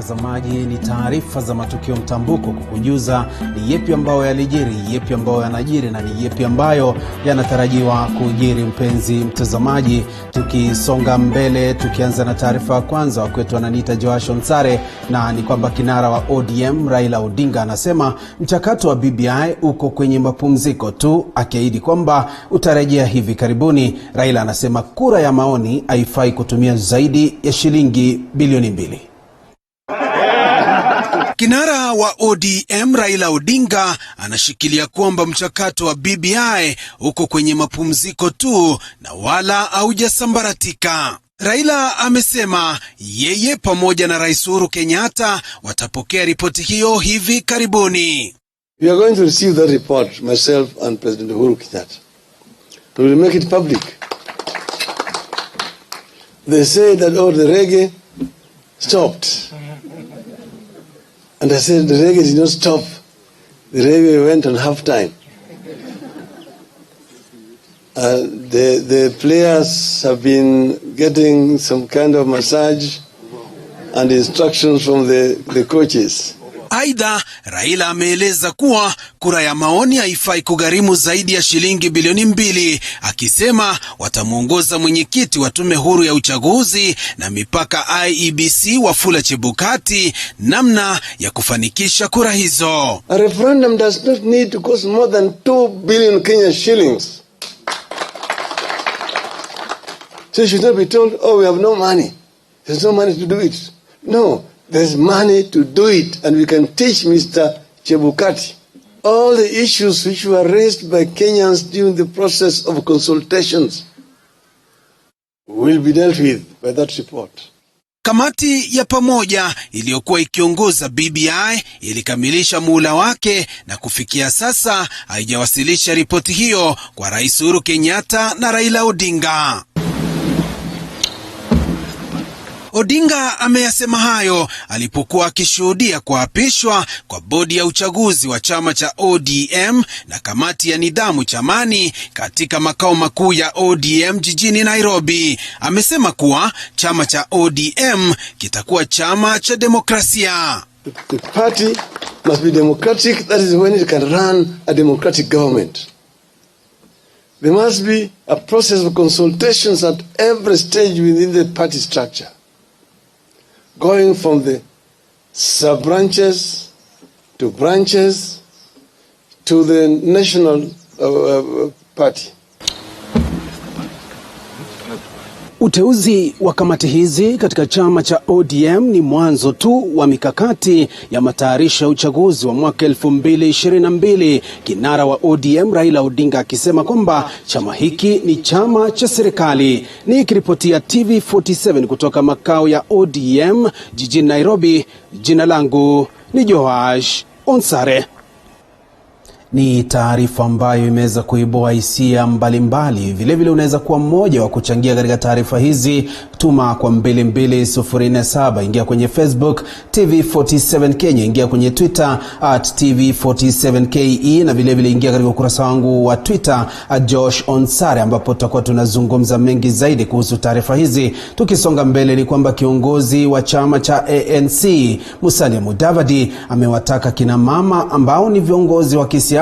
mtazamaji, ni taarifa za Matukio Mtambuko kukujuza ni yepi ambayo yalijiri, yepi ambayo yanajiri na ni yepi ambayo yanatarajiwa kujiri. Mpenzi mtazamaji, tukisonga mbele, tukianza na taarifa ya kwanza, wakwetu wananiita Joash Onsare, na ni kwamba kinara wa ODM Raila Odinga anasema mchakato wa BBI uko kwenye mapumziko tu, akiahidi kwamba utarejea hivi karibuni. Raila anasema kura ya maoni haifai kutumia zaidi ya shilingi bilioni 2. Kinara wa ODM Raila Odinga anashikilia kwamba mchakato wa BBI uko kwenye mapumziko tu na wala haujasambaratika. Raila amesema yeye pamoja na Rais Uhuru Kenyatta watapokea ripoti hiyo hivi karibuni. We are going to receive that report, myself and President Uhuru Kenyatta. We will make it public. They say that, oh, the reggae stopped. And I said, the reggae did not stop. The reggae went on half time. The players have been getting some kind of massage and instructions from the coaches. Aidha, Raila ameeleza kuwa kura ya maoni haifai kugharimu zaidi ya shilingi bilioni 2, akisema watamuongoza mwenyekiti wa tume huru ya uchaguzi na mipaka IEBC Wafula Chebukati namna ya kufanikisha kura hizo. A referendum does not need to cost more than 2 billion Kenyan shillings. So you should not be told, oh, we have no money. There's no money to do it. No. There's money to do it, and we can teach Mr. Chebukati all the issues which were raised by Kenyans during the process of consultations will be dealt with by that report. Kamati ya pamoja iliyokuwa ikiongoza BBI ilikamilisha muhula wake na kufikia sasa haijawasilisha ripoti hiyo kwa Rais Uhuru Kenyatta na Raila Odinga. Odinga ameyasema hayo alipokuwa akishuhudia kuapishwa kwa bodi ya uchaguzi wa chama cha ODM na kamati ya nidhamu chamani katika makao makuu ya ODM jijini Nairobi. Amesema kuwa chama cha ODM kitakuwa chama cha demokrasia. The party must be democratic. That is when it can run a democratic government. There must be a process of consultations at every stage within the party structure, going from the sub-branches to branches to the national party. Uteuzi wa kamati hizi katika chama cha ODM ni mwanzo tu wa mikakati ya matayarisho ya uchaguzi wa mwaka 2022. Kinara wa ODM Raila Odinga akisema kwamba chama hiki ni chama cha serikali. Nikiripotia TV47 kutoka makao ya ODM jijini Nairobi, jina langu ni Joash Onsare. Ni taarifa ambayo imeweza kuibua hisia mbalimbali. Vilevile unaweza kuwa mmoja wa kuchangia katika taarifa hizi. Tuma kwa 22047, ingia kwenye Facebook TV47 Kenya, ingia kwenye Twitter @TV47KE, na vilevile ingia katika ukurasa wangu wa Twitter @Josh Onsare, ambapo tutakuwa tunazungumza mengi zaidi kuhusu taarifa hizi. Tukisonga mbele, ni kwamba kiongozi wa chama cha ANC Musalia Mudavadi amewataka kina mama ambao ni viongozi wa kisiasa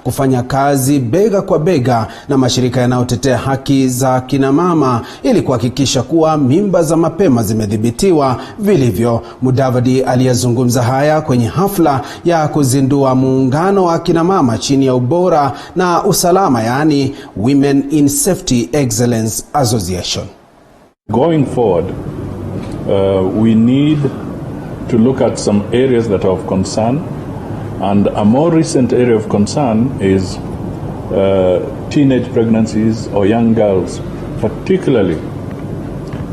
kufanya kazi bega kwa bega na mashirika yanayotetea haki za kina mama ili kuhakikisha kuwa mimba za mapema zimedhibitiwa vilivyo. Mudavadi aliyazungumza haya kwenye hafla ya kuzindua muungano wa kina mama chini ya ubora na usalama, yani Women in Safety Excellence Association. Going forward, we need to look at some areas that are of concern. And a more recent area of concern is teenage pregnancies or young girls. Particularly,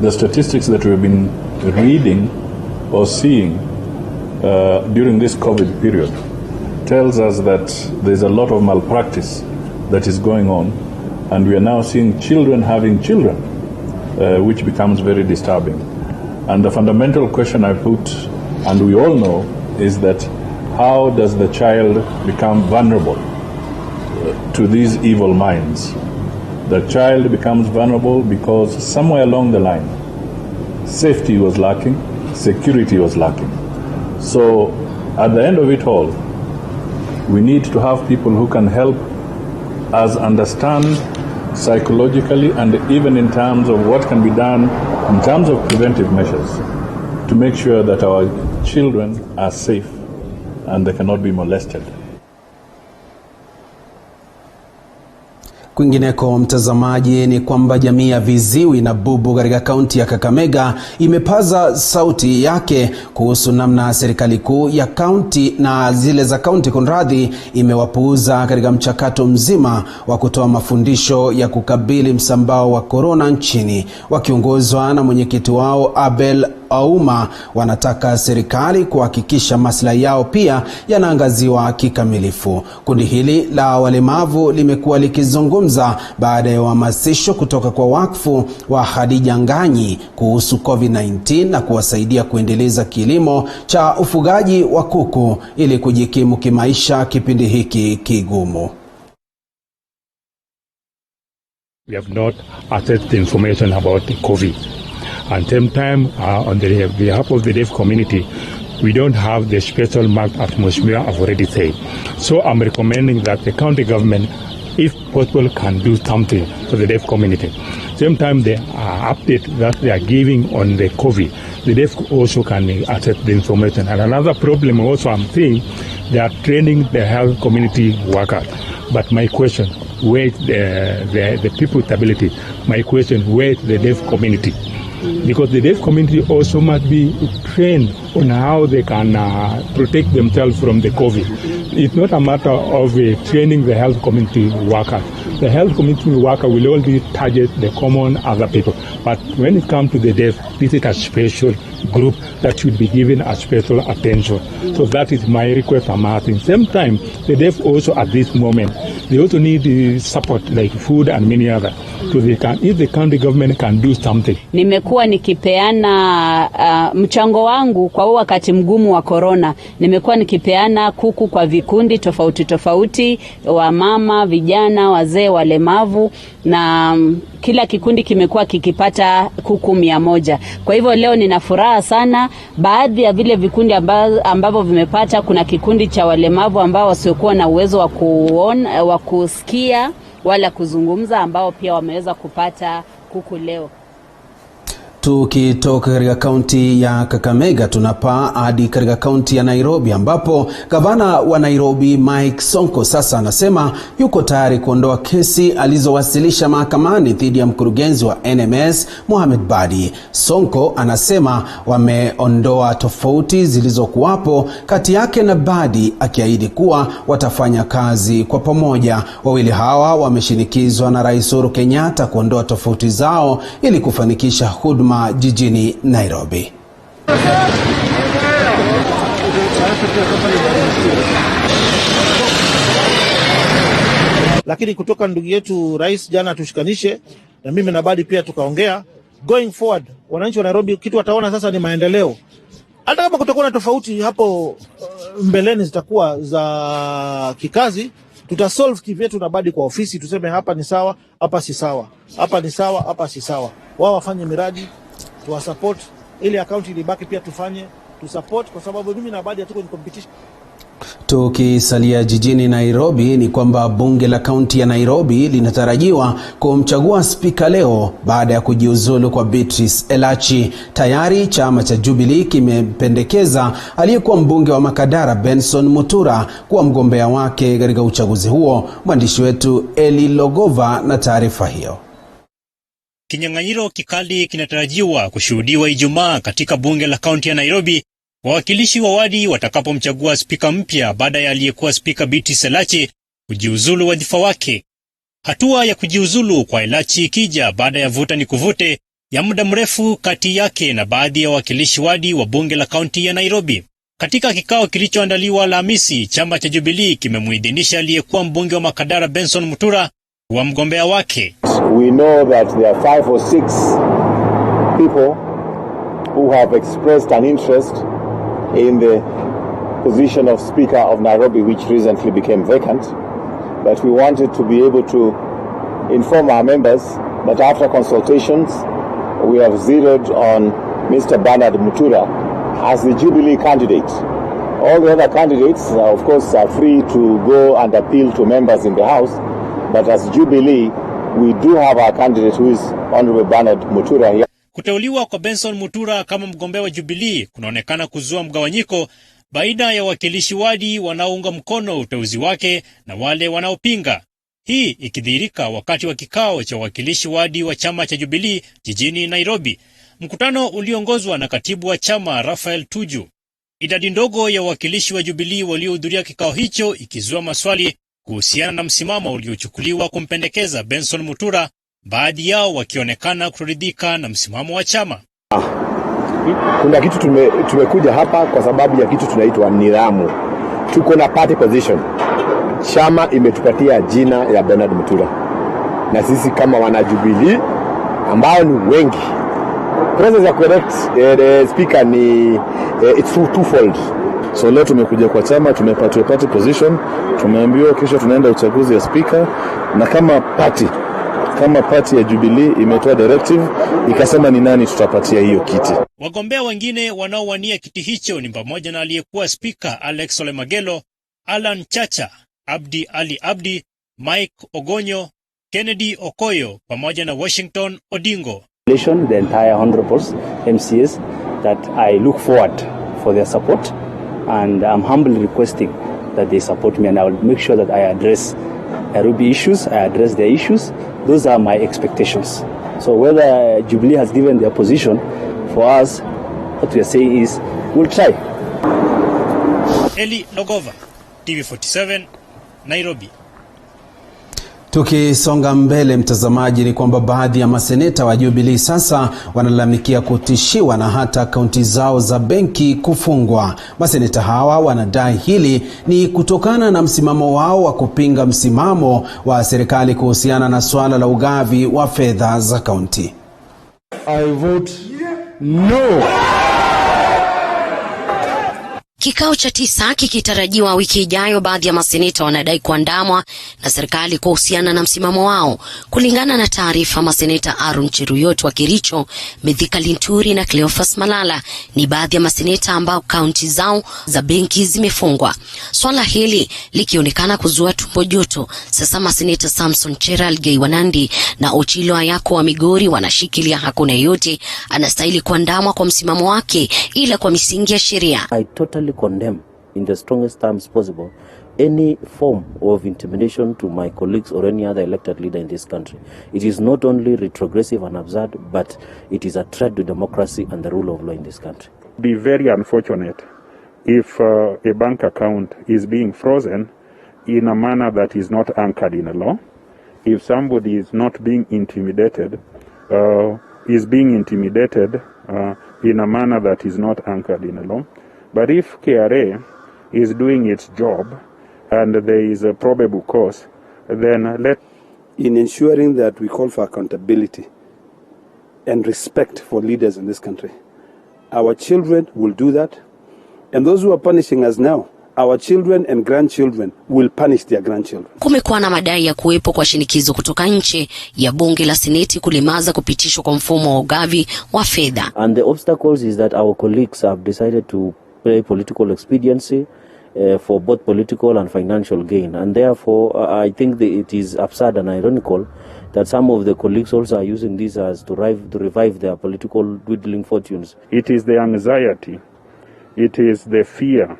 the statistics that we've been reading or seeing during this COVID period tells us that there's a lot of malpractice that is going on, and we are now seeing children having children, which becomes very disturbing. And the fundamental question I put, and we all know, is that how does the child become vulnerable to these evil minds? The child becomes vulnerable because somewhere along the line, safety was lacking, security was lacking. So at the end of it all, we need to have people who can help us understand psychologically and even in terms of what can be done in terms of preventive measures to make sure that our children are safe and they cannot be molested. Kwingineko mtazamaji, ni kwamba jamii ya viziwi na bubu katika kaunti ya Kakamega imepaza sauti yake kuhusu namna serikali kuu ya kaunti na zile za kaunti kunradhi imewapuuza katika mchakato mzima wa kutoa mafundisho ya kukabili msambao wa korona nchini. Wakiongozwa na mwenyekiti wao Abel UMMA, wanataka serikali kuhakikisha maslahi yao pia yanaangaziwa kikamilifu. Kundi hili la walemavu limekuwa likizungumza baada ya uhamasisho kutoka kwa wakfu wa Khadija Nganyi kuhusu COVID-19 na kuwasaidia kuendeleza kilimo cha ufugaji wa kuku ili kujikimu kimaisha kipindi hiki kigumu. We have not accessed the information about the COVID. And same time, on the behalf of the deaf community, we don't have the special marked atmosphere I've already said. So I'm recommending that the county government, if possible, can do something for the deaf community. Same time, the update that they are giving on the COVID, the deaf also can access the information. And another problem also I'm seeing, they are training the health community workers. But my question, where is the people with ability? My question, where is the deaf community? Because the deaf community also must be trained on how they can protect themselves from the COVID. It's not a matter of training the health community workers. The health community worker will only target the common other people. But when it comes to the deaf, this is a special group that should be given a special attention. So that is my request I'm asking. Same time, the deaf also at this moment, they also need support like food and many other. So they can, if the county government can do something. Nimekuwa nikipeana mchango wangu kwa wakati mgumu wa corona. Nimekuwa nikipeana kuku kwa vikundi tofauti tofauti, wa mama, vijana, wazee, walemavu, na kila kikundi kimekuwa kikipata kuku 100. Kwa hivyo leo nina furaha sana. Baadhi ya vile vikundi ambavyo vimepata, kuna kikundi cha walemavu ambao wasiokuwa na uwezo wa kuona, wa kusikia wala kuzungumza, ambao pia wameweza kupata kuku leo. Tukitoka katika kaunti ya Kakamega tunapaa hadi katika kaunti ya Nairobi, ambapo gavana wa Nairobi Mike Sonko sasa anasema yuko tayari kuondoa kesi alizowasilisha mahakamani dhidi ya mkurugenzi wa NMS BADI. Sonko anasema wameondoa tofauti zilizokuwapo kati yake na BADI, akiahidi kuwa watafanya kazi kwa pamoja. Wawili hawa wameshinikizwa na Rais Uhuru Kenyatta kuondoa tofauti zao ili kufanikisha huduma jijini Nairobi. Lakini kutoka ndugu yetu rais jana tushikanishe, na mimi na BADI pia tukaongea, going forward wananchi wa Nairobi kitu wataona sasa ni maendeleo. Hata kama kutakuwa na tofauti hapo mbeleni zitakuwa za kikazi, tutasolve kivyetu na BADI kwa ofisi, tuseme hapa ni sawa, hapa si sawa, hapa ni sawa, hapa si sawa. Wao wafanye miradi, tuwa support, ili akaunti ilibaki pia tufanye, tu support, kwa sababu mimi na BADI hatuko ni competition. Tukisalia jijini Nairobi, ni kwamba bunge la kaunti ya Nairobi linatarajiwa kumchagua spika leo baada ya kujiuzulu kwa Beatrice Elachi. Tayari chama cha Jubilee kimependekeza aliyekuwa mbunge wa Makadara Benson Mutura kuwa mgombea wake katika uchaguzi huo. Mwandishi wetu Eli Logova na taarifa hiyo. Kinyang'anyiro kikali kinatarajiwa kushuhudiwa Ijumaa katika bunge la kaunti ya Nairobi, wawakilishi wa wadi watakapomchagua spika mpya baada ya aliyekuwa spika Beatrice Elachi kujiuzulu wadhifa wake. Hatua ya kujiuzulu kwa Elachi ikija baada ya vuta ni kuvute ya muda mrefu kati yake na baadhi ya wawakilishi wadi wa bunge la kaunti ya Nairobi. Katika kikao kilichoandaliwa Alhamisi, chama cha Jubilee kimemuidhinisha aliyekuwa mbunge wa Makadara Benson Mutura wa mgombea wake. We know that there are 5 or 6 people who have expressed an interest in the position of Speaker of Nairobi, which recently became vacant. But we wanted to be able to inform our members that after consultations, we have zeroed on Mr. Bernard Mutura as the Jubilee candidate All the other candidates, of course, are free to go and appeal to members in the House. But as Jubilee, we do have our candidate who is Honorable Bernard Mutura here. Kuteuliwa kwa Benson Mutura kama mgombea wa Jubilee kunaonekana kuzua mgawanyiko baina ya wakilishi wadi wanaounga mkono uteuzi wake na wale wanaopinga. Hii ikidhihirika wakati wa kikao cha wakilishi wadi wa chama cha Jubilee jijini Nairobi, mkutano uliongozwa na katibu wa chama Rafael Tuju. Idadi ndogo ya wakilishi wa Jubilee waliohudhuria kikao hicho ikizua maswali kuhusiana na msimamo uliochukuliwa kumpendekeza Benson Mutura, baadhi yao wakionekana kuridhika na msimamo wa chama. Kuna kitu tumekuja hapa kwa sababu ya kitu tunaitwa nidhamu. Tuko na party position. Chama imetupatia jina ya Bernard Mutura. Na sisi kama wana Jubilee ambao ni wengi. Process ya correct speaker ni it's twofold. So leo tumekuja kwa chama, tumepatiwa party position, tumeambiwa kesho tunaenda uchaguzi ya speaker, na kama party ya Jubilee imetoa directive ikasema ni nani tutapatia hiyo kiti. Wagombea wengine wanaowania kiti hicho ni pamoja na aliyekuwa speaker Alex Ole Magelo, Alan Chacha, Abdi Ali Abdi, Mike Ogonyo, Kennedy Okoyo pamoja na Washington Odingo. The entire honorables, MCs, that I look forward for their support, and I'm humbly requesting that they support me, and I will make sure that I address Nairobi issues, I address their issues. Those are my expectations. So whether Jubilee has given their position, for us, what we are saying is, we'll try. Eli Logova, TV47, Nairobi. Tukisonga mbele mtazamaji, ni kwamba baadhi ya maseneta wa Jubilee sasa wanalalamikia kutishiwa na hata akaunti zao za benki kufungwa. Maseneta hawa wanadai hili ni kutokana na msimamo wao wa kupinga msimamo wa serikali kuhusiana na swala la ugavi wa fedha za kaunti. I vote no. Kikao cha 9 kikitarajiwa wiki ijayo, baadhi ya maseneta wanadai kuandamwa na serikali kuhusiana na msimamo wao. Kulingana na taarifa, maseneta Aaron Cheruyot wa Kericho, Mithika Linturi na Cleophas Malala ni baadhi ya maseneta ambao kaunti zao za benki zimefungwa. Swala hili likionekana kuzua tumbo joto. Sasa maseneta Samson Cheralgei wa Nandi na Ochilo Ayako wa Migori wanashikilia hakuna yeyote anastahili kuandamwa kwa msimamo wake ila kwa misingi ya sheria. I totally condemn in the strongest terms possible any form of intimidation to my colleagues or any other elected leader in this country. It is not only retrogressive and absurd, but it is a threat to democracy and the rule of law in this country. It would be very unfortunate if a bank account is being frozen in a manner that is not anchored in a law. If somebody is not being intimidated, is being intimidated in a manner that is not anchored in a law. But if KRA is doing its job and there is a probable cause, then in ensuring that we call for accountability and respect for leaders in this country. Our children will do that, and those who are punishing us now, our children and grandchildren will punish their grandchildren. Kumekuwa na madai ya kuwepo kwa shinikizo kutoka nje ya bunge la seneti kulimaza kupitishwa kwa mfumo wa ugavi wa fedha. And the obstacles is that our colleagues have decided to play political expediency for both political and financial gain, and therefore I think that it is absurd and ironical that some of the colleagues also are using this as to revive their political dwindling fortunes. It is the anxiety, it is the fear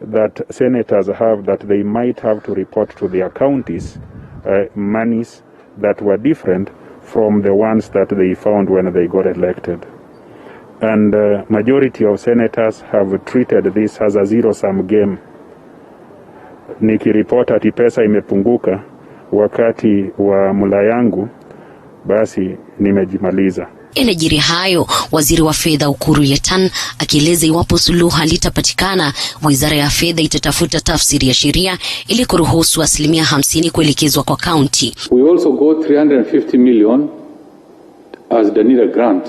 that senators have that they might have to report to their counties monies that were different from the ones that they found when they got elected. And majority of senators have treated this as a zero-sum game. Nikiripota ati pesa imepunguka wakati wa mula yangu, basi nimejimaliza. Inajiri hayo, waziri wa fedha Ukuru Yatan akieleza iwapo suluhu halitapatikana, wizara ya fedha itatafuta tafsiri ya sheria ili kuruhusu 50% kuelekezwa kwa kaunti. We also got 350 million as the NIRA grant,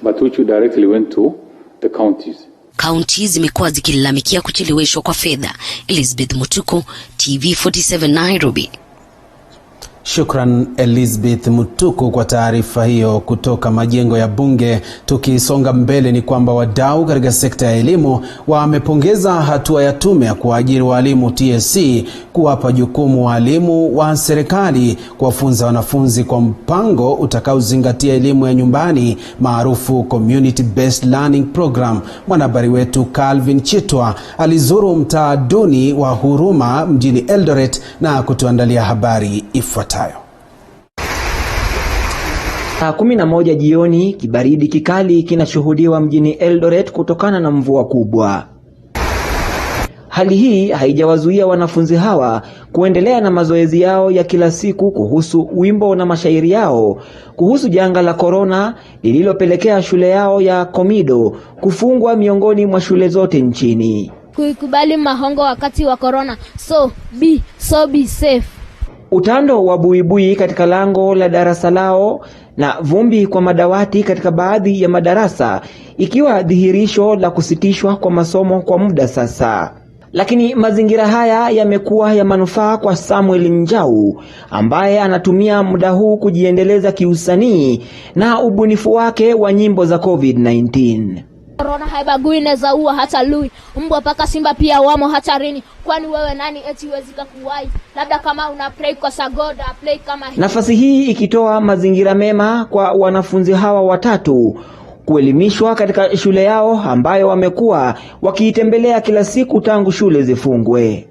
but which directly went to the counties. Kaunti zimekuwa zikilalamikia kucheleweshwa kwa fedha. Elizabeth Mutuko, TV47 Nairobi. Shukran Elizabeth Mutuku kwa taarifa hiyo kutoka majengo ya bunge. Tukisonga mbele ni kwamba wadau katika sekta ya elimu wamepongeza hatua ya tume ya kuajiri walimu TSC kuwapa jukumu walimu wa serikali kuwafunza wanafunzi kwa mpango utakaozingatia elimu ya nyumbani maarufu Community Based Learning Program. Mwanahabari wetu Calvin Chitwa alizuru mtaa duni wa Huduma mjini Eldoret na kutuandalia habari ifuatayo. Saa 11 jioni, kibaridi kikali kinashuhudiwa mjini Eldoret kutokana na mvua kubwa. Hali hii haijawazuia wanafunzi hawa kuendelea na mazoezi yao ya kila siku kuhusu wimbo na mashairi yao kuhusu janga la korona lililopelekea shule yao ya Komido kufungwa miongoni mwa shule zote nchini. Kuikubali mahongo wakati wa korona, so be safe. Utando wa buibui katika lango la darasa lao na vumbi kwa madawati katika baadhi ya madarasa ikiwa dhihirisho la kusitishwa kwa masomo kwa muda sasa. Lakini mazingira haya yamekuwa ya manufaa kwa Samuel Njau ambaye anatumia muda huu kujiendeleza kiusanii na ubunifu wake wa nyimbo za COVID-19. Korona haibagui, inaweza ua hata lui, mbwa paka simba pia wamo hatarini. Kwani wewe nani eti huwezi kukuwai? Labda kama una pray kwa sagoda, play kama hii. Nafasi hii ikitoa mazingira mema kwa wanafunzi hawa watatu kuelimishwa katika shule yao ambayo wamekuwa wakiitembelea kila siku tangu shule zifungwe.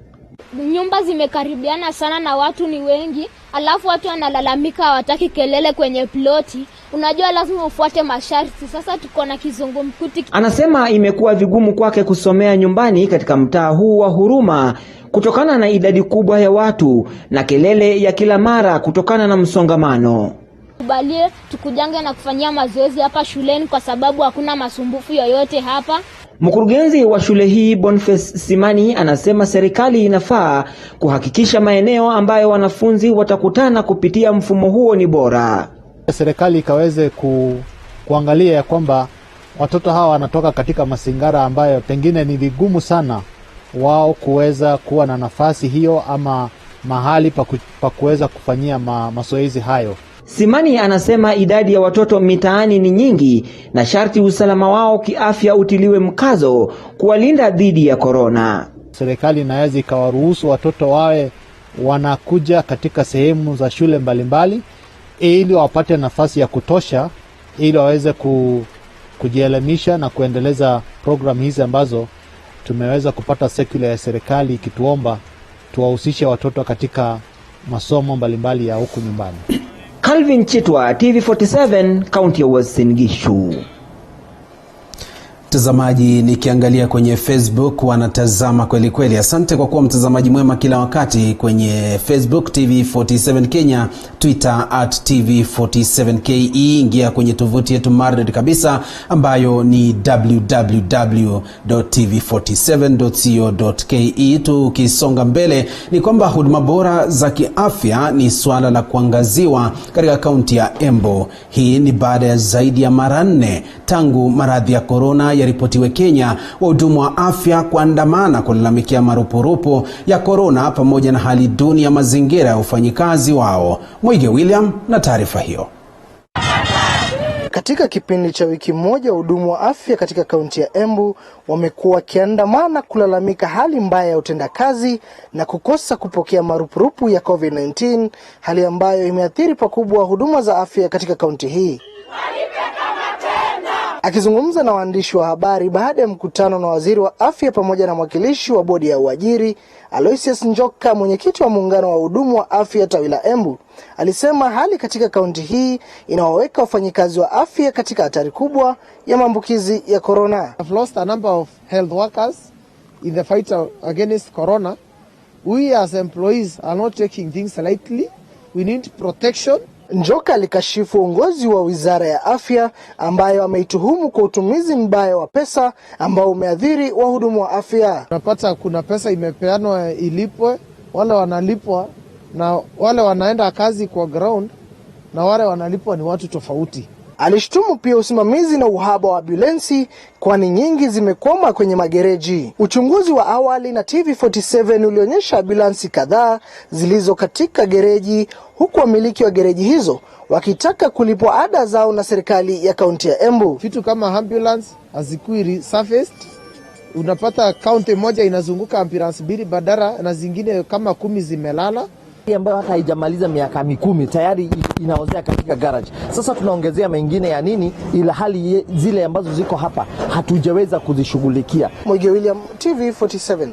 Nyumba zimekaribiana sana na watu ni wengi, alafu watu wanalalamika hawataki kelele kwenye ploti. Unajua lazima ufuate masharti. Sasa tuko na kizungumkuti. Anasema imekuwa vigumu kwake kusomea nyumbani katika mtaa huu wa Huduma kutokana na idadi kubwa ya watu na kelele ya kila mara kutokana na msongamano. Kubalie tukujange na kufanyia mazoezi hapa shuleni kwa sababu hakuna masumbufu yoyote hapa. Mkurugenzi wa shule hii Boniface Simani anasema serikali inafaa kuhakikisha maeneo ambayo wanafunzi watakutana kupitia mfumo huo ni bora. Serikali ikaweze kuangalia ya kwamba watoto hawa wanatoka katika mazingara ambayo pengine ni vigumu sana wao kuweza kuwa na nafasi hiyo ama mahali pa kuweza kufanyia mazoezi hayo. Simani anasema idadi ya watoto mitaani ni nyingi na sharti usalama wao kiafya utiliwe mkazo kuwalinda dhidi ya korona. Serikali inaweza ikawaruhusu watoto wawe wanakuja katika sehemu za shule mbalimbali ili wapate nafasi ya kutosha ili waweze kujielimisha na kuendeleza program hizi ambazo tumeweza kupata circular ya serikali ikituomba tuwahusishe watoto katika masomo mbalimbali ya huku nyumbani. Calvin Chitwa, TV47, County ya Uasin Gishu. Mtazamaji, nikiangalia kwenye Facebook wanatazama kweli kweli. Asante kwa kuwa mtazamaji mwema kila wakati kwenye Facebook TV47 Kenya, Twitter @TV47KE. Ingia kwenye tovuti yetu maridadi kabisa ambayo ni www.tv47.co.ke. Tukisonga mbele ni kwamba huduma bora za kiafya ni swala la kuangaziwa katika kaunti ya Embu. Hii ni baada ya zaidi ya mara 4 tangu maradhi ya korona yaripotiwe Kenya, wahudumu wa afya kuandamana kulalamikia marupurupu ya korona pamoja na hali duni ya mazingira ya ufanyikazi wao. Mwige William na taarifa hiyo. Katika kipindi cha wiki moja, wahudumu wa afya katika kaunti ya Embu wamekuwa wakiandamana kulalamika hali mbaya ya utendakazi na kukosa kupokea marupurupu ya COVID-19, hali ambayo imeathiri pakubwa huduma za afya katika kaunti hii. Akizungumza na waandishi wa habari baada ya mkutano na waziri wa afya pamoja na mwakilishi wa bodi ya uajiri Aloysius Njoka, mwenyekiti wa muungano wa hudumu wa afya tawi la Embu, alisema hali katika kaunti hii inawaweka wafanyikazi wa afya katika hatari kubwa ya maambukizi ya corona. I've lost a number of health workers in the fight against corona. We as employees are not taking things lightly. We need protection. Njoka alikashifu uongozi wa wizara ya afya ambayo ameituhumu kwa utumizi mbaya wa pesa ambao umeathiri wahudumu wa afya. Unapata kuna pesa imepeanwa ilipwe, wale wanalipwa na wale wanaenda kazi kwa ground na wale wanalipwa ni watu tofauti. Alishtumu pia usimamizi na uhaba wa ambulensi, kwani nyingi zimekwama kwenye magereji. Uchunguzi wa awali na TV47 ulionyesha ambulansi kadhaa zilizo katika gereji, huku wamiliki wa gereji hizo wakitaka kulipwa ada zao na serikali ya kaunti ya Embu. Vitu kama ambulance hazikui resurfaced. Unapata kaunti moja inazunguka ambulance 2 badala na zingine kama 10 zimelala, ambayo hata haijamaliza miaka 10 tayari inaozea katika garage. Sasa tunaongezea mengine ya nini, ila hali zile ambazo ziko hapa hatujaweza kuzishughulikia. Mwige William, TV47.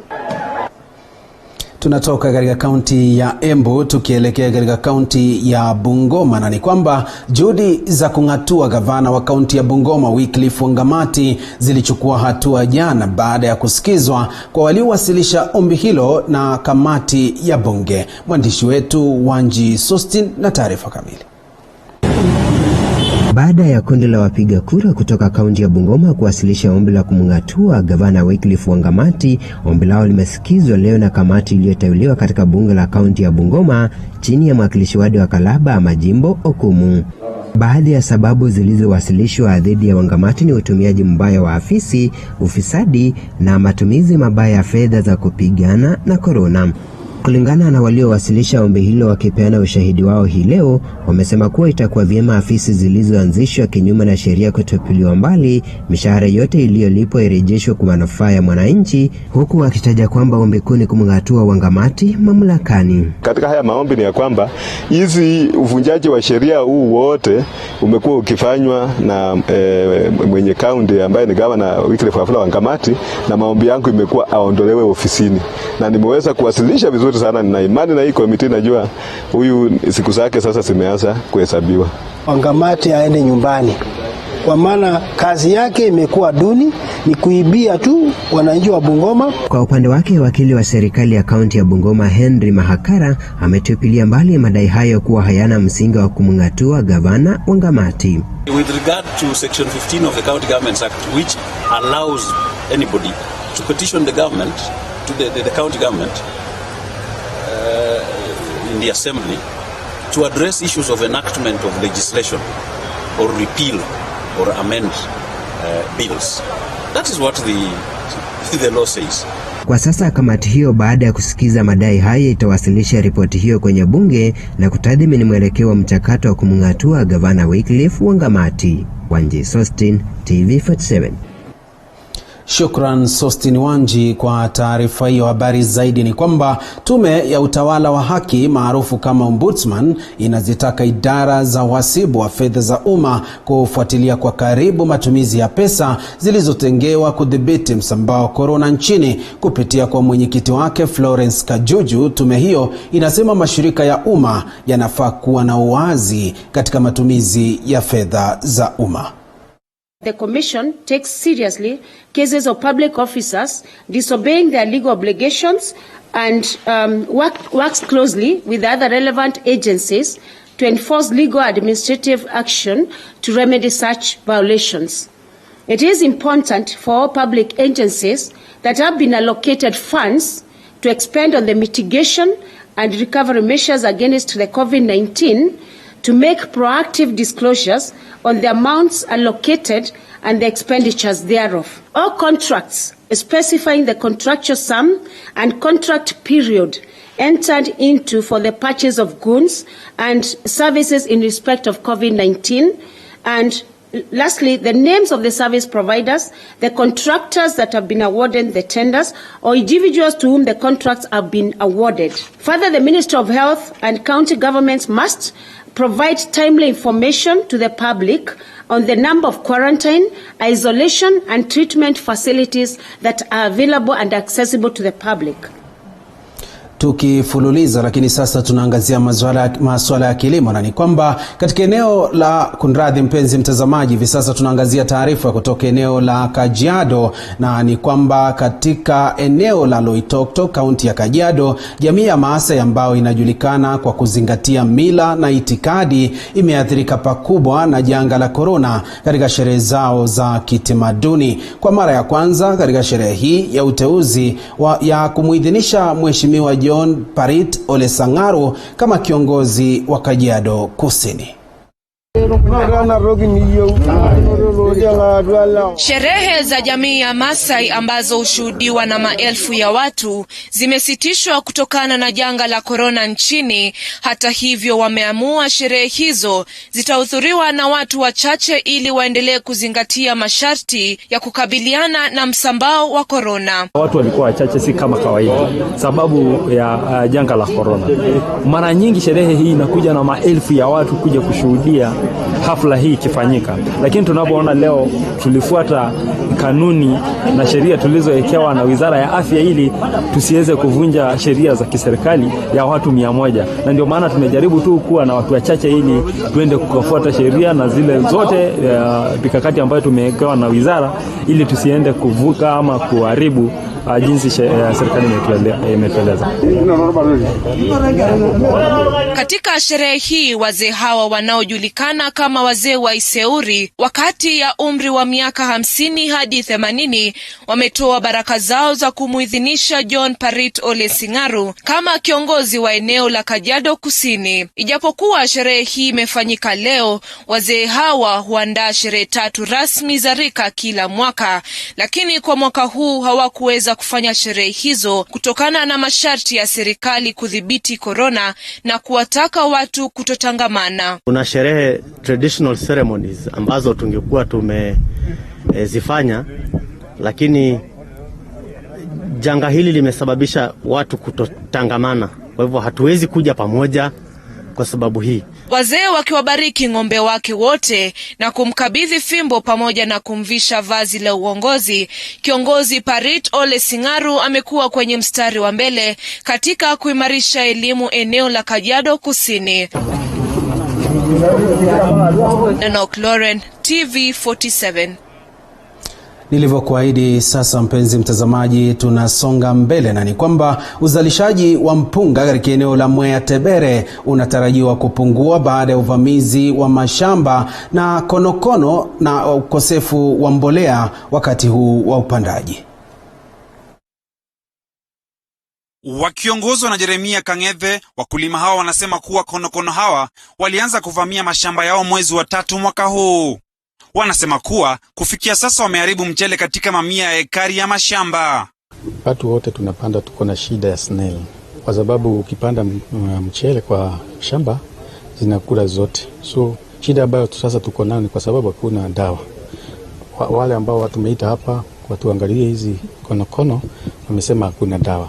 Tunatoka katika kaunti ya Embu tukielekea katika kaunti ya Bungoma, na ni kwamba juhudi za kung'atua gavana wa kaunti ya Bungoma Wycliffe Wangamati zilichukua hatua jana baada ya kusikizwa kwa waliowasilisha ombi hilo na kamati ya bunge. Mwandishi wetu Wanji Sustin na taarifa kamili. Baada ya kundi la wapiga kura kutoka kaunti ya Bungoma kuwasilisha ombi la kumng'atua gavana Wycliffe Wangamati, ombi lao limesikizwa leo na kamati iliyoteuliwa katika bunge la kaunti ya Bungoma chini ya mwakilishi wadi wa Kalaba Majimbo Okumu. Baadhi ya sababu zilizowasilishwa dhidi ya Wangamati ni utumiaji mbaya wa afisi, ufisadi na matumizi mabaya ya fedha za kupigana na korona. Kulingana na waliowasilisha ombi hilo wakipeana ushahidi wao hii leo, wamesema kuwa itakuwa vyema afisi zilizoanzishwa kinyume na sheria kutupiliwa mbali, mishahara yote iliyolipwa irejeshwe kwa manufaa ya mwananchi, huku wakitaja kwamba ombi kuu ni kumng'atua Wangamati mamlakani. Katika haya maombi ni ya kwamba hizi uvunjaji wa sheria huu wote umekuwa ukifanywa na mwenye kaunti ambaye ni gavana Wycliffe Wangamati, na maombi yangu imekuwa aondolewe ofisini, na nimeweza kuwasilisha vizuri sana. Nina imani na hii komiti, najua huyu siku zake sasa zimeanza kuhesabiwa. Wangamati aende nyumbani, kwa maana kazi yake imekuwa duni, ni kuibia tu wananchi wa Bungoma. Kwa upande wake, wakili wa serikali ya kaunti ya Bungoma Henry Mahakara ametupilia mbali madai hayo kuwa hayana msingi wa kumng'atua gavana Wangamati. With regard to section 15 of the County Governments Act, which allows anybody to petition the government, to the county government in the assembly to address issues of enactment of legislation or repeal or amend bills. That is what the law says. Kwa sasa kamati hiyo baada ya kusikiza madai haya itawasilisha ripoti hiyo kwenye bunge na kutathmini mwelekeo wa mchakato wa kumng'atua gavana Wycliffe Wangamati. Wanji Sustin, TV47. Shukran Sostin Wanji kwa taarifa hiyo. Habari zaidi ni kwamba tume ya utawala wa haki maarufu kama Ombudsman inazitaka idara za uhasibu wa fedha za umma kufuatilia kwa karibu matumizi ya pesa zilizotengewa kudhibiti msambao wa korona nchini. Kupitia kwa mwenyekiti wake Florence Kajuju, tume hiyo inasema mashirika ya umma yanafaa kuwa na uwazi katika matumizi ya fedha za umma. The Commission takes seriously cases of public officers disobeying their legal obligations and works closely with the other relevant agencies to enforce legal administrative action to remedy such violations. It is important for all public agencies that have been allocated funds to expend on the mitigation and recovery measures against the COVID-19 to make proactive disclosures on the amounts allocated and the expenditures thereof. All contracts specifying the contractual sum and contract period entered into for the purchase of goods and services in respect of COVID-19, and lastly, the names of the service providers, the contractors that have been awarded the tenders, or individuals to whom the contracts have been awarded. Further, the Ministry of Health and county governments must provide timely information to the public on the number of quarantine, isolation, and treatment facilities that are available and accessible to the public. Tukifululiza, lakini sasa tunaangazia masuala ya kilimo, na ni kwamba katika eneo la kunradhi mpenzi mtazamaji, hivi sasa tunaangazia taarifa kutoka eneo la Kajiado, na ni kwamba katika eneo la Loitoktok, kaunti ya Kajiado, jamii ya Maasai ambayo inajulikana kwa kuzingatia mila na itikadi imeathirika pakubwa na janga la korona katika sherehe zao za kitamaduni. Kwa mara ya kwanza katika sherehe hii ya uteuzi ya kumuidhinisha mheshimiwa John Parit Ole Sang'aro kama kiongozi wa Kajiado Kusini. Sherehe za jamii ya Maasai ambazo hushuhudiwa na maelfu ya watu zimesitishwa kutokana na janga la korona nchini. Hata hivyo, wameamua sherehe hizo zitahudhuriwa na watu wachache ili waendelee kuzingatia masharti ya kukabiliana na msambao wa korona. Watu walikuwa wachache, si kama kawaida sababu ya janga la korona. Mara nyingi sherehe hii inakuja na maelfu ya watu kuja kushuhudia hafla hii ikifanyika, lakini tunapoona leo tulifuata kanuni na sheria tulizowekewa na Wizara ya Afya ili tusiweze kuvunja sheria za kiserikali ya watu 100, na ndio maana tumejaribu tu kuwa na watu wachache ili tuende kufuata sheria na zile zote mikakati ambayo tumewekewa na wizara ili tusiende kuvuka ama kuharibu jinsi serikali imetueleza. Katika sherehe hii, wazee hawa wanaojulikana kama wazee wa Iseuri wakati ya umri wa miaka 50 hadi 80 wametoa baraka zao za kumuidhinisha John Parit Ole Singaru kama kiongozi wa eneo la Kajiado Kusini. Ijapokuwa sherehe hii imefanyika leo, wazee hawa huandaa sherehe 3 rasmi za rika kila mwaka, lakini kwa mwaka huu hawakuweza kufanya sherehe hizo kutokana na masharti ya serikali kudhibiti korona na kuwataka watu kutotangamana. Kuna sherehe traditional ceremonies ambazo tungekuwa tumezifanya, lakini janga hili limesababisha watu kutotangamana. Kwa hivyo hatuwezi kuja pamoja kwa sababu hii. Wazee wakiwabariki ng'ombe wake wote na kumkabidhi fimbo pamoja na kumvisha vazi la uongozi. Kiongozi Parit Ole Singaru amekuwa kwenye mstari wa mbele katika kuimarisha elimu eneo la Kajiado Kusini. Enoch Lauren, TV 47. Nilivyokuahidi, sasa mpenzi mtazamaji, tunasonga mbele na ni kwamba uzalishaji wa mpunga katika eneo la MWEA Tebere unatarajiwa kupungua baada ya uvamizi wa mashamba na konokono na ukosefu wa mbolea wakati huu wa upandaji. Wakiongozwa na Jeremia Kang'ethe, wakulima hawa wanasema kuwa konokono hawa walianza kuvamia mashamba yao mwezi wa 3 mwaka huu. Wanasema kuwa kufikia sasa wameharibu mchele katika mamia ya ekari ya mashamba. Watu wote tunapanda tuko na shida ya snail, kwa sababu ukipanda mchele kwa shamba zinakula zote. So shida ambayo sasa tuko nayo ni kwa sababu hakuna dawa. Wale ambao watu tumeita hapa watuangalie hizi konokono wamesema hakuna dawa.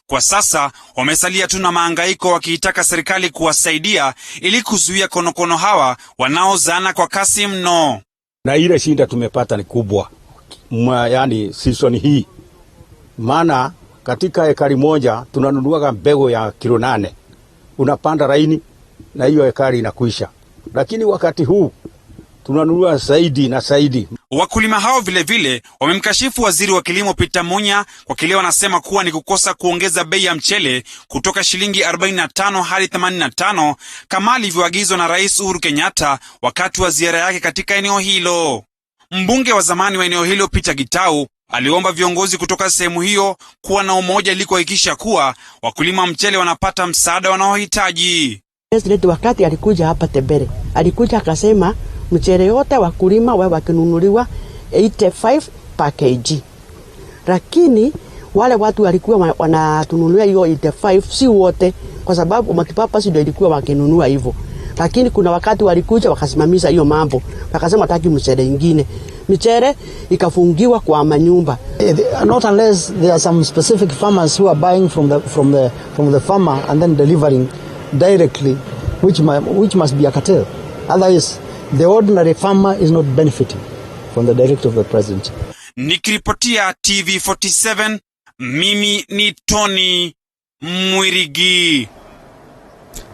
Kwa sasa wamesalia tu na mahangaiko, wakiitaka serikali kuwasaidia ili kuzuia konokono hawa wanaozana kwa kasi mno. Na ile shida tumepata ni kubwa, yani season hii. Maana katika ekari moja tunanunua mbegu ya kilo 8. Unapanda laini na hiyo ekari inakuisha. Lakini wakati huu tunanunua zaidi na zaidi. Wakulima hao vile vile wamemkashifu waziri wa kilimo Peter Munya kwa kile wanasema kuwa ni kukosa kuongeza bei ya mchele kutoka shilingi 45 hadi 85 kama alivyoagizwa na Rais Uhuru Kenyatta wakati wa ziara yake katika eneo hilo. Mbunge wa zamani wa eneo hilo Peter Gitau aliomba viongozi kutoka sehemu hiyo kuwa na umoja ili kuhakikisha kuwa wakulima mchele wanapata msaada wanaohitaji. President wakati alikuja hapa Tebere, alikuja akasema mchele yote wakulima wao wakinunuliwa 85 per kg. Lakini wale watu walikuwa wanatununulia hiyo 85 si wote, kwa sababu matipapa ndio ilikuwa wakinunua hivyo. Lakini kuna wakati walikuja wakasimamisha hiyo mambo, wakasema hataki mchele ingine. Mchele ikafungiwa kwa manyumba. Not unless there are some specific farmers who are buying from the farmer and then delivering directly, which must be a cartel. Otherwise the ordinary farmer is not benefiting from the directive of the president. Nikiripotia TV 47, mimi ni Tony Mwirigi.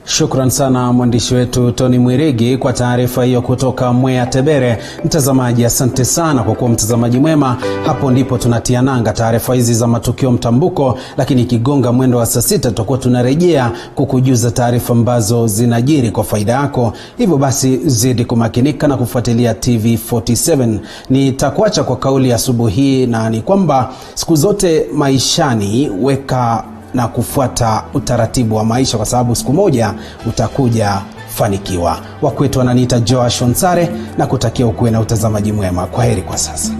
Shukran sana mwandishi wetu Tony Mwirigi kwa taarifa hiyo kutoka MWEA Tebere. Mtazamaji, asante sana kwa kuwa mtazamaji mwema. Hapo ndipo tunatia nanga taarifa hizi za Matukio Mtambuko, lakini ikigonga mwendo wa saa 6 tutakuwa tunarejea kukujuza taarifa ambazo zinajiri kwa faida yako. Hivyo basi zidi kumakinika na kufuatilia TV 47. Nitakuacha kwa kauli ya asubuhi, na ni kwamba siku zote maishani weka na kufuata utaratibu wa maisha, kwa sababu siku moja utakuja fanikiwa. Wakwetu wananiita Joash Onsare na kutakia ukuwe na utazamaji mwema. Kwaheri kwa sasa.